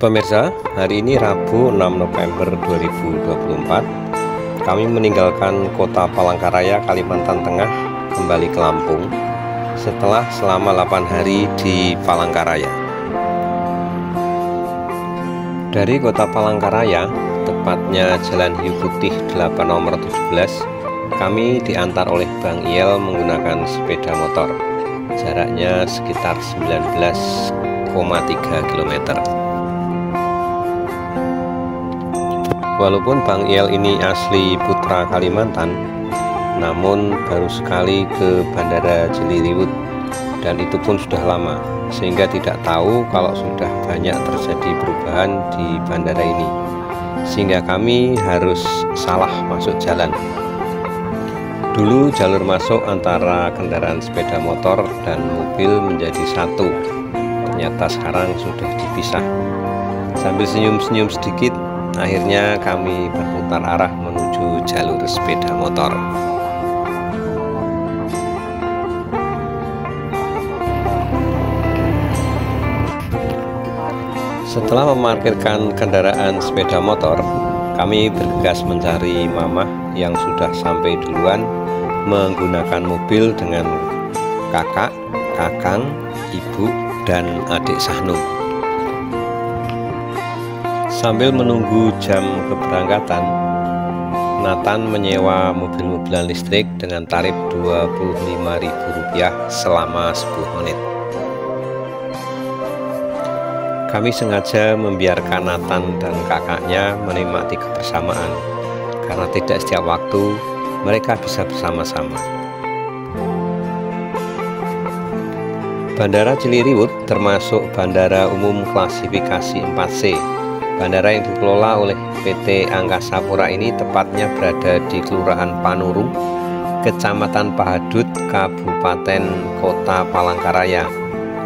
Pemirsa, hari ini Rabu 6 November 2024. Kami meninggalkan kota Palangkaraya, Kalimantan Tengah, kembali ke Lampung setelah selama 8 hari di Palangkaraya. Dari kota Palangkaraya, tepatnya Jalan Hiu Putih 8 nomor 17, kami diantar oleh Bang Iel menggunakan sepeda motor. Jaraknya sekitar 19,3 km. Walaupun Bang Iel ini asli Putra Kalimantan, namun baru sekali ke Bandara Jiliriwut, dan itu pun sudah lama, sehingga tidak tahu kalau sudah banyak terjadi perubahan di bandara ini, sehingga kami harus salah masuk jalan. Dulu jalur masuk antara kendaraan sepeda motor dan mobil menjadi satu, ternyata sekarang sudah dipisah. Sambil senyum-senyum sedikit, akhirnya kami berputar arah menuju jalur sepeda motor. Setelah memarkirkan kendaraan sepeda motor, kami bergegas mencari Mamah yang sudah sampai duluan menggunakan mobil dengan kakak, kakang, ibu, dan adik Sahnum. Sambil menunggu jam keberangkatan, Nathan menyewa mobil-mobilan listrik dengan tarif Rp25.000 selama 10 menit. Kami sengaja membiarkan Nathan dan kakaknya menikmati kebersamaan, karena tidak setiap waktu mereka bisa bersama-sama. Bandara Jiliriwut termasuk bandara umum klasifikasi 4C. Bandara yang dikelola oleh PT Angkasa Pura ini tepatnya berada di Kelurahan Panurung, Kecamatan Pahadut, Kabupaten Kota Palangkaraya,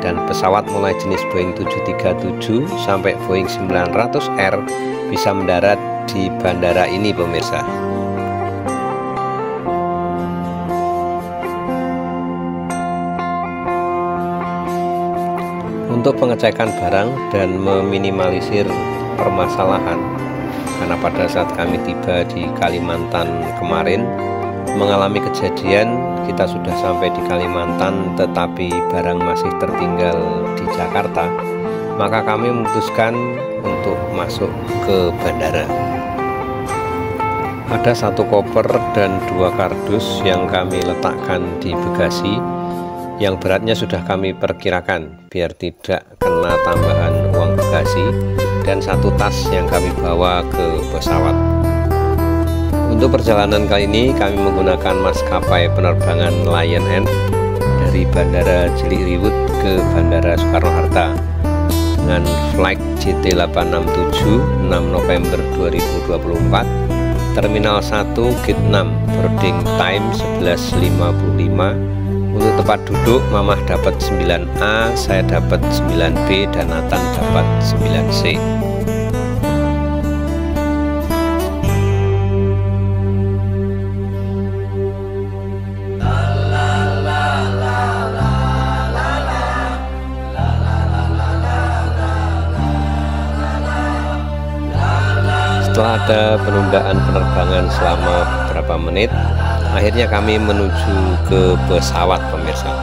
dan pesawat mulai jenis Boeing 737 sampai Boeing 900R bisa mendarat di bandara ini, pemirsa. Untuk pengecekan barang dan meminimalisir permasalahan, karena pada saat kami tiba di Kalimantan kemarin mengalami kejadian kita sudah sampai di Kalimantan tetapi barang masih tertinggal di Jakarta, maka kami memutuskan untuk masuk ke bandara. Ada 1 koper dan 2 kardus yang kami letakkan di bagasi, yang beratnya sudah kami perkirakan biar tidak kena tambahan uang bagasi, dan 1 tas yang kami bawa ke pesawat. Untuk perjalanan kali ini kami menggunakan maskapai penerbangan Lion Air dari Bandara Jiliriwut ke Bandara Soekarno-Hatta dengan flight JT867 6 November 2024, Terminal 1 Gate 6, boarding time 11.55. Untuk tempat duduk, Mamah dapat 9A, saya dapat 9B, dan Nathan dapat 9C. Setelah ada penundaan penerbangan selama beberapa menit, akhirnya kami menuju ke pesawat, pemirsa.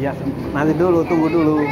Ya, nanti dulu, tunggu dulu.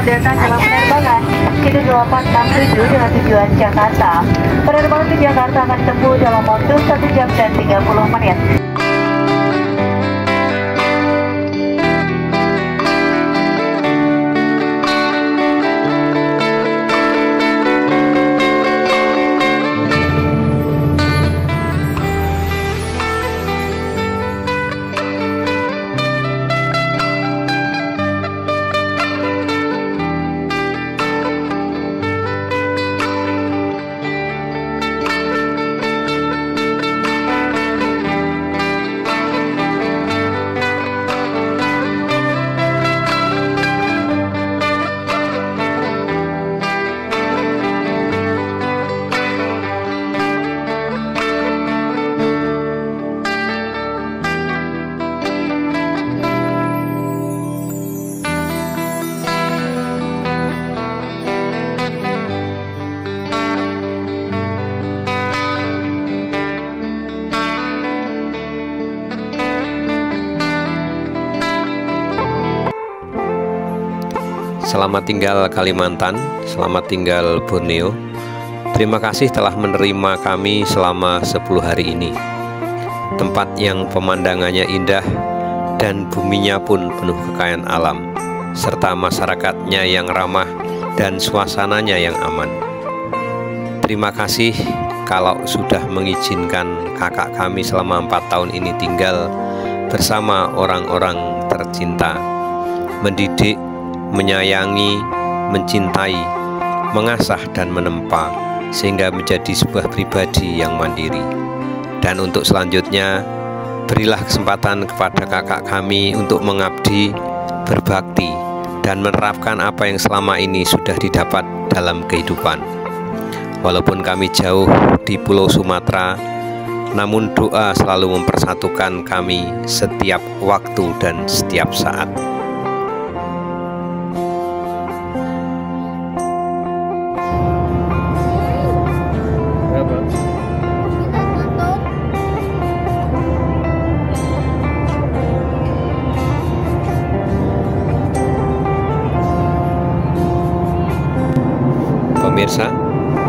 Datang dalam penerbangan K2867 dengan tujuan Jakarta. Penerbangan ke Jakarta akan tempuh dalam waktu 1 jam dan 30 menit. Selamat tinggal Kalimantan, selamat tinggal Borneo. Terima kasih telah menerima kami selama 10 hari ini. Tempat yang pemandangannya indah dan buminya pun penuh kekayaan alam, serta masyarakatnya yang ramah dan suasananya yang aman. Terima kasih kalau sudah mengizinkan kakak kami selama 4 tahun ini tinggal bersama orang-orang tercinta, mendidik, menyayangi, mencintai, mengasah dan menempa sehingga menjadi sebuah pribadi yang mandiri. Dan untuk selanjutnya, berilah kesempatan kepada kakak kami untuk mengabdi, berbakti, dan menerapkan apa yang selama ini sudah didapat dalam kehidupan. Walaupun kami jauh di Pulau Sumatera, namun doa selalu mempersatukan kami setiap waktu dan setiap saat. Pemirsa,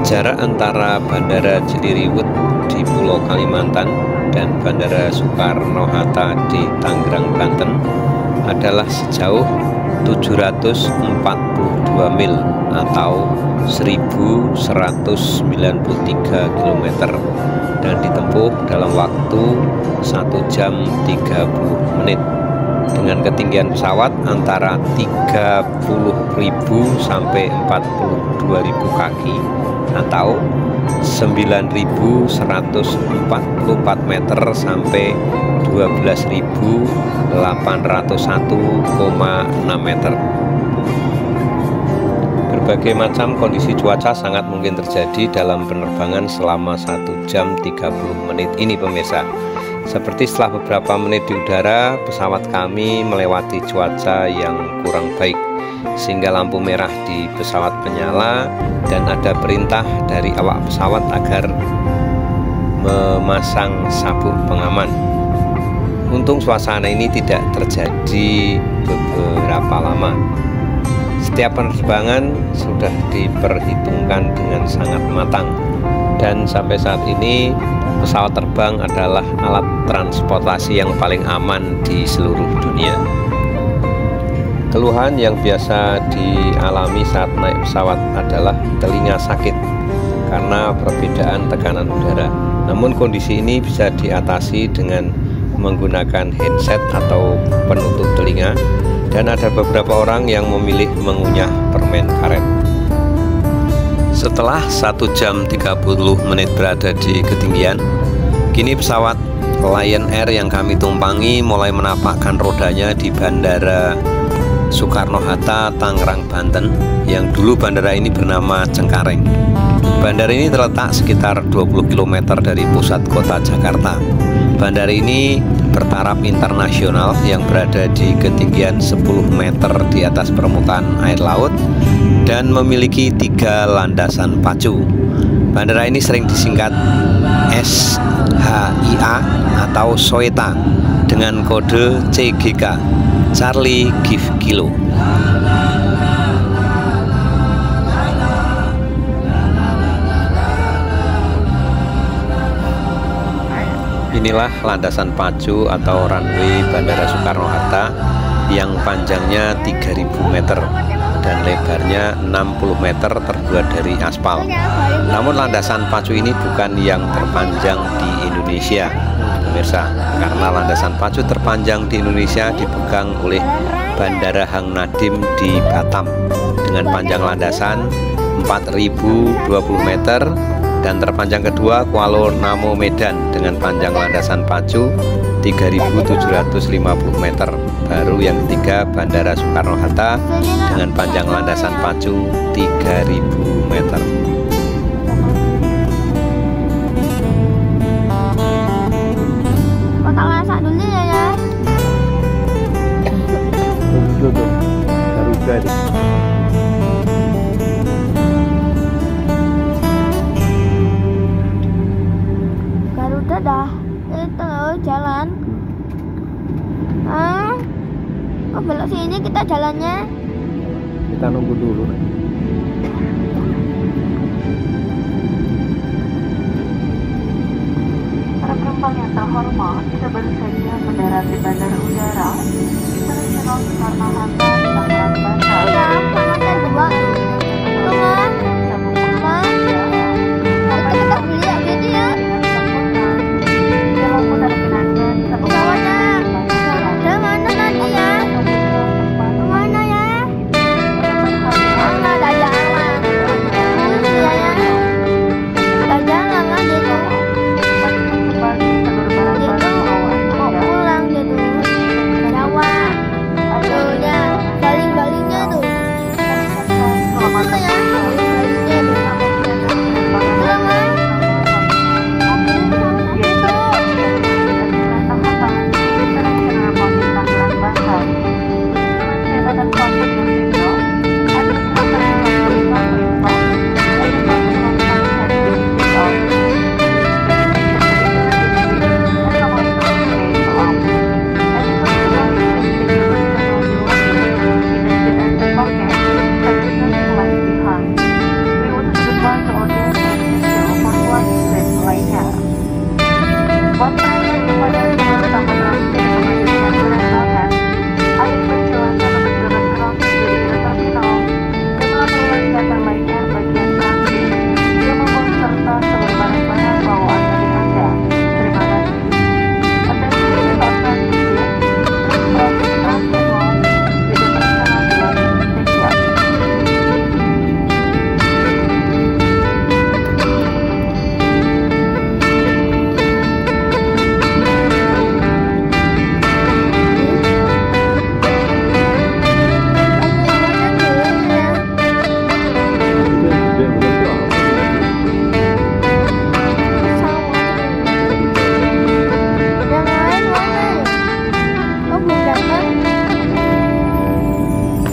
jarak antara Bandara Jeliriwut di Pulau Kalimantan dan Bandara Soekarno-Hatta di Tangerang, Banten adalah sejauh 742 mil atau 1193 km dan ditempuh dalam waktu 1 jam 30 menit dengan ketinggian pesawat antara 30.000 sampai 42.000 kaki atau 9.144 meter sampai 12.801,6 meter. Berbagai macam kondisi cuaca sangat mungkin terjadi dalam penerbangan selama 1 jam 30 menit ini pemirsa. Seperti setelah beberapa menit di udara, pesawat kami melewati cuaca yang kurang baik sehingga lampu merah di pesawat menyala dan ada perintah dari awak pesawat agar memasang sabuk pengaman. Untung suasana ini tidak terjadi beberapa lama. Setiap penerbangan sudah diperhitungkan dengan sangat matang dan sampai saat ini pesawat terbang adalah alat transportasi yang paling aman di seluruh dunia. Keluhan yang biasa dialami saat naik pesawat adalah telinga sakit karena perbedaan tekanan udara. Namun kondisi ini bisa diatasi dengan menggunakan headset atau penutup telinga, dan ada beberapa orang yang memilih mengunyah permen karet. Setelah 1 jam 30 menit berada di ketinggian, kini pesawat Lion Air yang kami tumpangi mulai menapakkan rodanya di Bandara Soekarno-Hatta, Tangerang, Banten, yang dulu bandara ini bernama Cengkareng. Bandara ini terletak sekitar 20 km dari pusat kota Jakarta. Bandara ini bertaraf internasional yang berada di ketinggian 10 meter di atas permukaan air laut dan memiliki 3 landasan pacu. Bandara ini sering disingkat SHIA atau Soeta dengan kode CGK, Charlie Give Kilo. Inilah landasan pacu atau runway Bandara Soekarno-Hatta yang panjangnya 3000 meter dan lebarnya 60 meter terbuat dari aspal. Namun landasan pacu ini bukan yang terpanjang di Indonesia, pemirsa, karena landasan pacu terpanjang di Indonesia dipegang oleh Bandara Hang Nadiem di Batam dengan panjang landasan 4020 meter, dan terpanjang kedua Kuala Namo Medan dengan panjang landasan pacu 3750 meter. Baru yang ketiga Bandara Soekarno-Hatta dengan panjang landasan pacu 3000 meter. Kotak masak dulu ya. Tuh, Garuda deh. Garuda dah. Itu jalan. Kok belok sini kita jalannya? Kita nunggu dulu. Para penumpang yang terhormat, kita baru saja mendarat di Bandara Udara Internasional Soekarno-Hatta, Tangerang, Banten. Ya, sama dan dua. Tunggu. Kita beli ya gitu ya. Pesawatnya mana nanti ya? Mana ya? Ada jalan. Ada jalan lah gitu. Mau pulang gitu. Jawa. Aduh ya, saling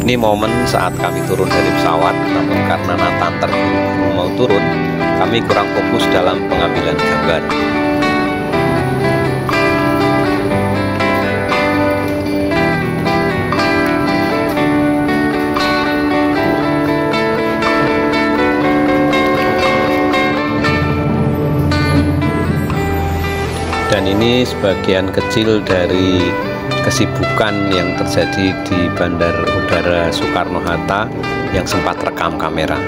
Ini momen saat kami turun dari pesawat, namun karena Nathan terburu-buru mau turun, kami kurang fokus dalam pengambilan gambar. Dan ini sebagian kecil dari kesibukan yang terjadi di Bandara Udara Soekarno-Hatta yang sempat rekam kamera.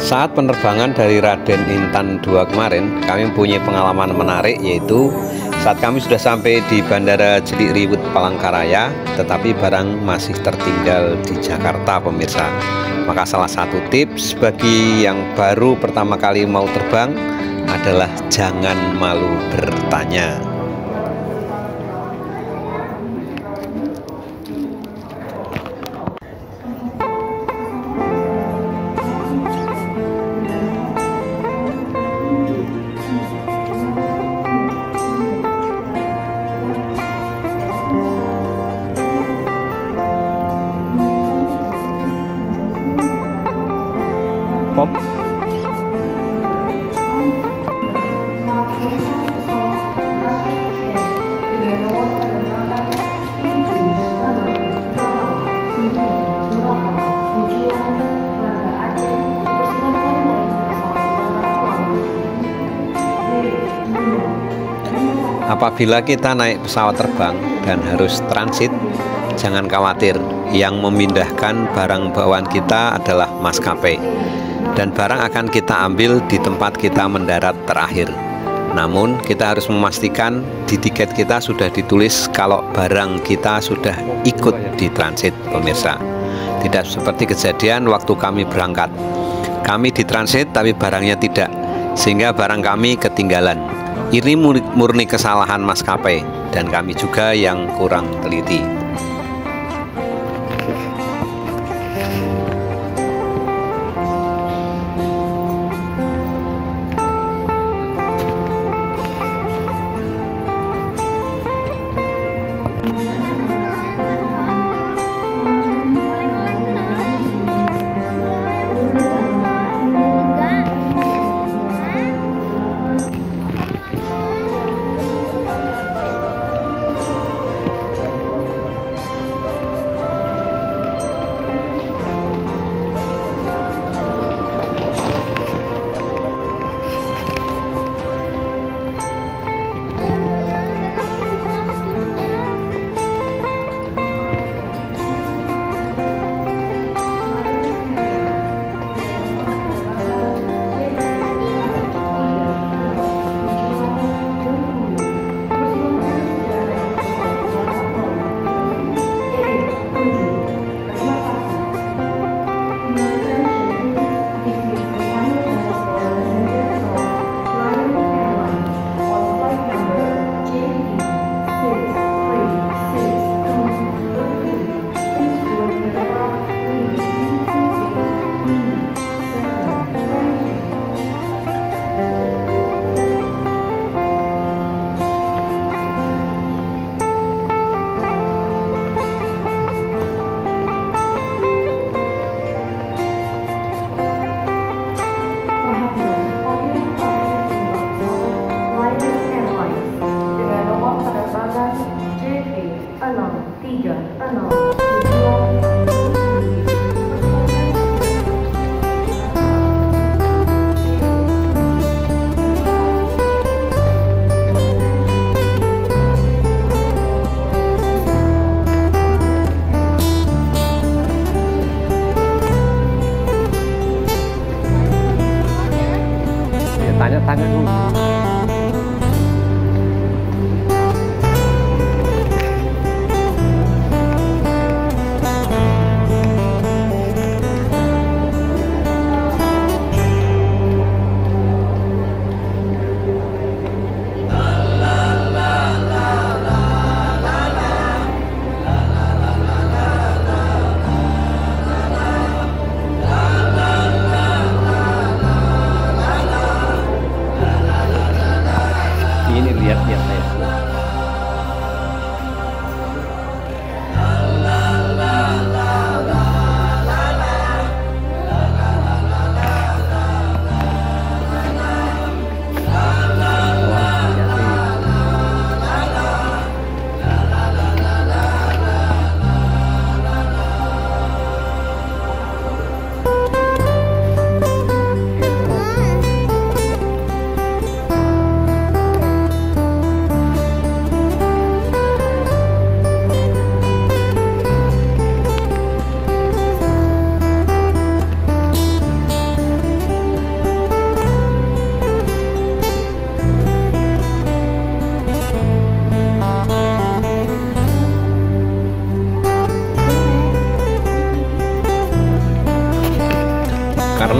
Saat penerbangan dari Raden Intan II kemarin, kami mempunyai pengalaman menarik, yaitu saat kami sudah sampai di Bandara Cilikriwut Palangkaraya, tetapi barang masih tertinggal di Jakarta, pemirsa. Maka salah satu tips bagi yang baru pertama kali mau terbang adalah jangan malu bertanya. Pop. Apabila kita naik pesawat terbang dan harus transit, jangan khawatir, yang memindahkan barang bawaan kita adalah maskapai, dan barang akan kita ambil di tempat kita mendarat terakhir. Namun kita harus memastikan di tiket kita sudah ditulis kalau barang kita sudah ikut di transit, pemirsa. Tidak seperti kejadian waktu kami berangkat. Kami ditransit tapi barangnya tidak, sehingga barang kami ketinggalan. Ini murni kesalahan maskapai dan kami juga yang kurang teliti. Tanya-tanya dulu.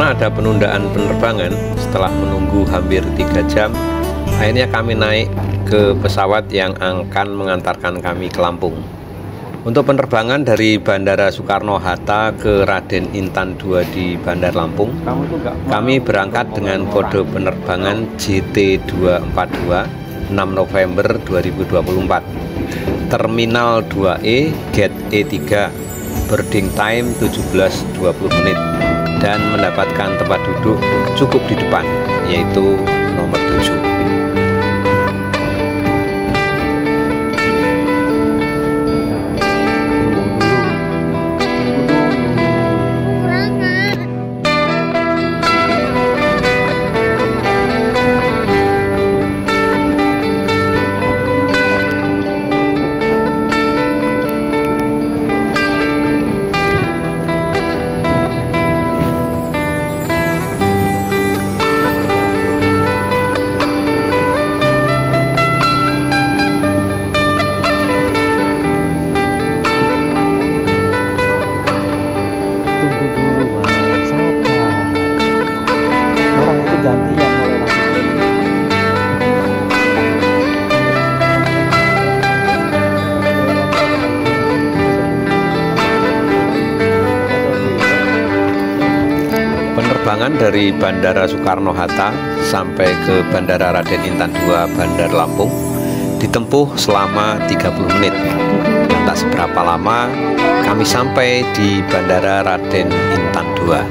Karena ada penundaan penerbangan setelah menunggu hampir 3 jam, akhirnya kami naik ke pesawat yang akan mengantarkan kami ke Lampung. Untuk penerbangan dari Bandara Soekarno-Hatta ke Raden Intan II di Bandar Lampung, kami berangkat dengan kode penerbangan JT242 6 November 2024. Terminal 2E, Gate E3, boarding time 17:20 menit, dan mendapatkan tempat duduk cukup di depan, yaitu nomor 7. Penerbangan dari Bandara Soekarno-Hatta sampai ke Bandara Raden Intan II Bandar Lampung ditempuh selama 30 menit. Dan tak seberapa lama kami sampai di Bandara Raden Intan II.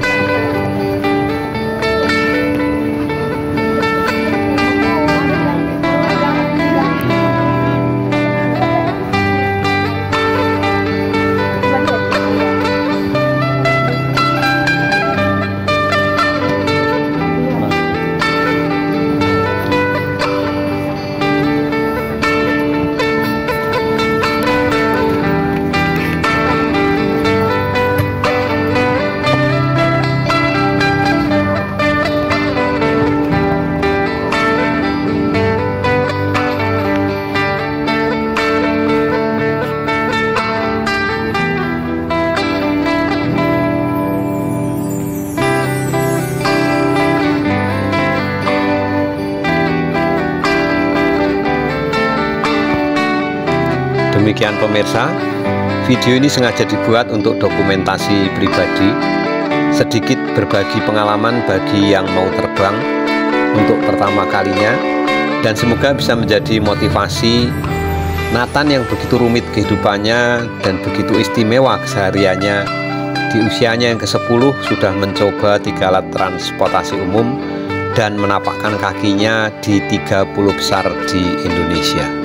Demikian pemirsa, video ini sengaja dibuat untuk dokumentasi pribadi, sedikit berbagi pengalaman bagi yang mau terbang untuk pertama kalinya, dan semoga bisa menjadi motivasi Nathan yang begitu rumit kehidupannya dan begitu istimewa kesehariannya. Di usianya yang ke-10 sudah mencoba 3 alat transportasi umum dan menapakkan kakinya di 30 besar di Indonesia.